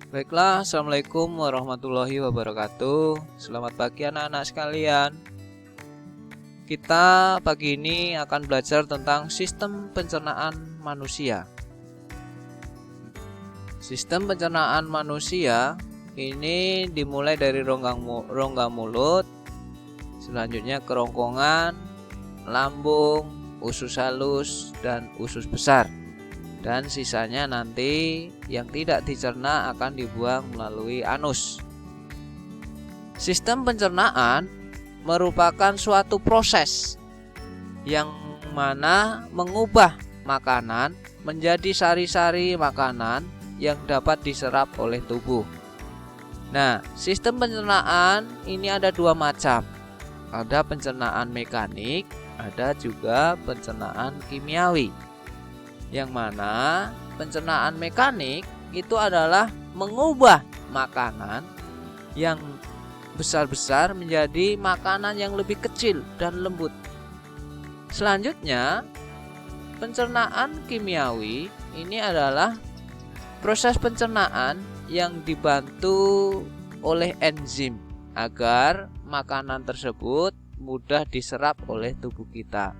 Baiklah, Assalamualaikum warahmatullahi wabarakatuh. Selamat pagi anak-anak sekalian. Kita pagi ini akan belajar tentang sistem pencernaan manusia. Sistem pencernaan manusia ini dimulai dari rongga mulut, selanjutnya kerongkongan, lambung, usus halus, dan usus besar. Dan sisanya nanti yang tidak dicerna akan dibuang melalui anus. Sistem pencernaan merupakan suatu proses yang mana mengubah makanan menjadi sari-sari makanan yang dapat diserap oleh tubuh. Nah, sistem pencernaan ini ada dua macam. Ada pencernaan mekanik, ada juga pencernaan kimiawi. Yang mana pencernaan mekanik itu adalah mengubah makanan yang besar-besar menjadi makanan yang lebih kecil dan lembut. Selanjutnya, pencernaan kimiawi ini adalah proses pencernaan yang dibantu oleh enzim agar makanan tersebut mudah diserap oleh tubuh kita.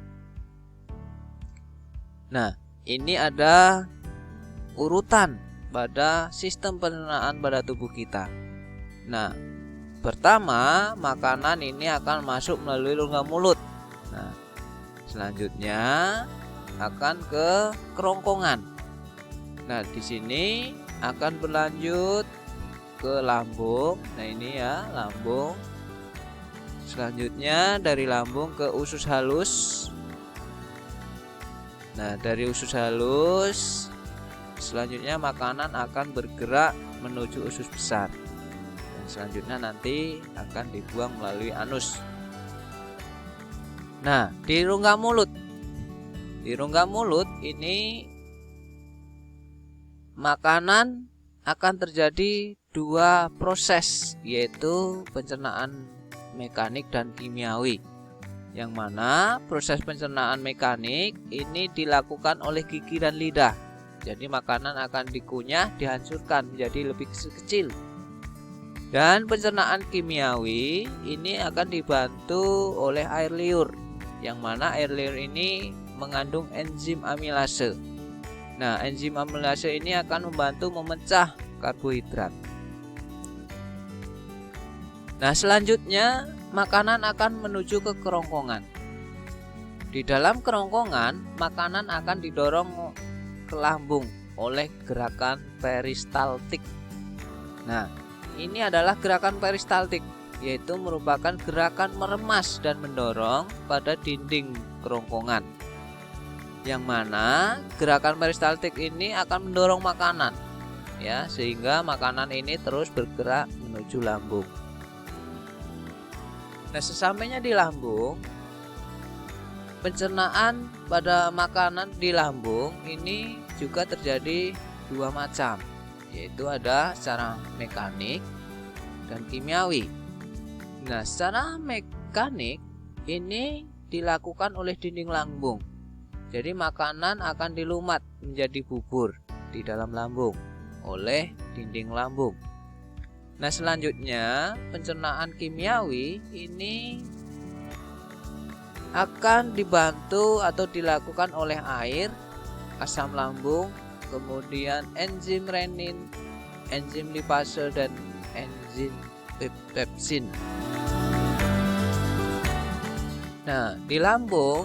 Nah, ini ada urutan pada sistem pencernaan pada tubuh kita. Nah, pertama makanan ini akan masuk melalui rongga mulut. Nah, selanjutnya akan ke kerongkongan. Nah, di sini akan berlanjut ke lambung. Nah, ini ya, lambung. Selanjutnya dari lambung ke usus halus. Nah, dari usus halus selanjutnya makanan akan bergerak menuju usus besar. Dan selanjutnya nanti akan dibuang melalui anus. Nah, di rongga mulut. Di rongga mulut ini makanan akan terjadi dua proses, yaitu pencernaan mekanik dan kimiawi. Yang mana proses pencernaan mekanik ini dilakukan oleh gigi dan lidah. Jadi makanan akan dikunyah, dihancurkan menjadi lebih kecil. Dan pencernaan kimiawi ini akan dibantu oleh air liur. Yang mana air liur ini mengandung enzim amilase. Nah, enzim amilase ini akan membantu memecah karbohidrat. Nah, selanjutnya makanan akan menuju ke kerongkongan. Di dalam kerongkongan, makanan akan didorong ke lambung oleh gerakan peristaltik. Nah, ini adalah gerakan peristaltik, yaitu merupakan gerakan meremas dan mendorong pada dinding kerongkongan. Yang mana gerakan peristaltik ini akan mendorong makanan, ya, sehingga makanan ini terus bergerak menuju lambung. Nah, sesampainya di lambung, pencernaan pada makanan di lambung ini juga terjadi dua macam, yaitu ada secara mekanik dan kimiawi. Nah, secara mekanik ini dilakukan oleh dinding lambung. Jadi makanan akan dilumat menjadi bubur di dalam lambung oleh dinding lambung. Nah, selanjutnya pencernaan kimiawi ini akan dibantu atau dilakukan oleh air, asam lambung, kemudian enzim renin, enzim lipase, dan enzim pepsin. Nah, di lambung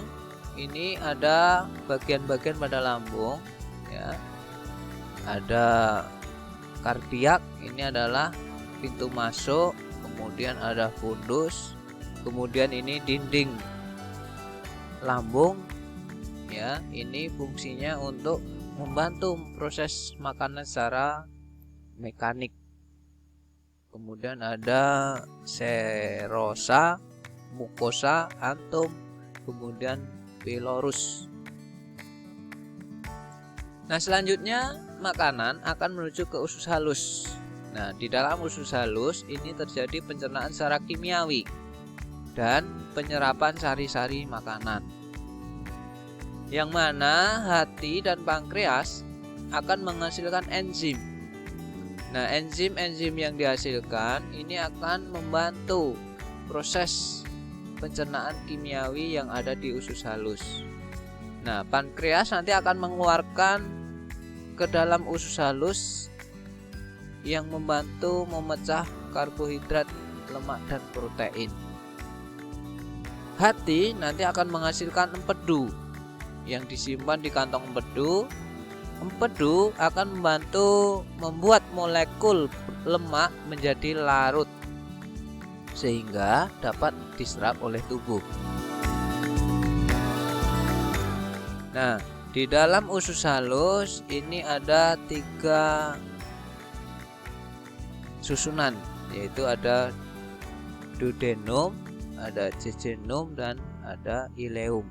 ini ada bagian-bagian pada lambung, ya. Ada kardiak, ini adalah pintu masuk, kemudian ada fundus, kemudian ini dinding lambung, ya, ini fungsinya untuk membantu proses makanan secara mekanik. Kemudian ada serosa, mukosa, antum, kemudian pilorus. Nah, selanjutnya makanan akan menuju ke usus halus. Nah, di dalam usus halus ini terjadi pencernaan secara kimiawi dan penyerapan sari-sari makanan. Yang mana hati dan pankreas akan menghasilkan enzim Nah, enzim-enzim yang dihasilkan ini akan membantu proses pencernaan kimiawi yang ada di usus halus. Nah, pankreas nanti akan mengeluarkan ke dalam usus halus yang membantu memecah karbohidrat, lemak, dan protein. Hati nanti akan menghasilkan empedu yang disimpan di kantong empedu. Empedu akan membantu membuat molekul lemak menjadi larut sehingga dapat diserap oleh tubuh. Nah, di dalam usus halus ini ada 3 susunan, yaitu ada duodenum, ada jejunum, dan ada ileum.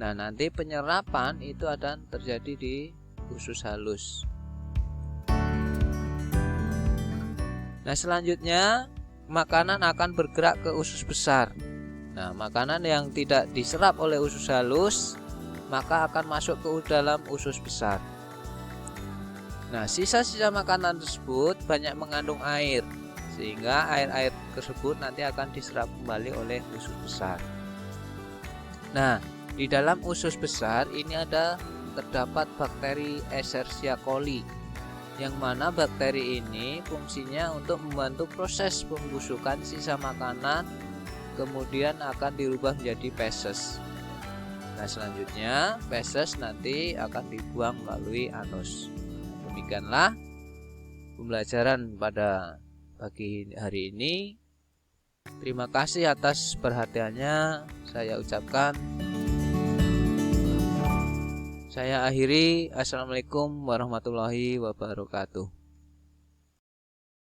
Nah, nanti penyerapan itu akan terjadi di usus halus. Nah, selanjutnya makanan akan bergerak ke usus besar. Nah, makanan yang tidak diserap oleh usus halus maka akan masuk ke dalam usus besar. Nah, sisa-sisa makanan tersebut banyak mengandung air, sehingga air-air tersebut nanti akan diserap kembali oleh usus besar. Nah, di dalam usus besar ini terdapat bakteri Escherichia coli, yang mana bakteri ini fungsinya untuk membantu proses pembusukan sisa makanan, kemudian akan dirubah menjadi feses. Nah, selanjutnya feses nanti akan dibuang melalui anus. Demikianlah pembelajaran pada pagi hari ini. Terima kasih atas perhatiannya. Saya ucapkan. Saya akhiri. Assalamualaikum warahmatullahi wabarakatuh.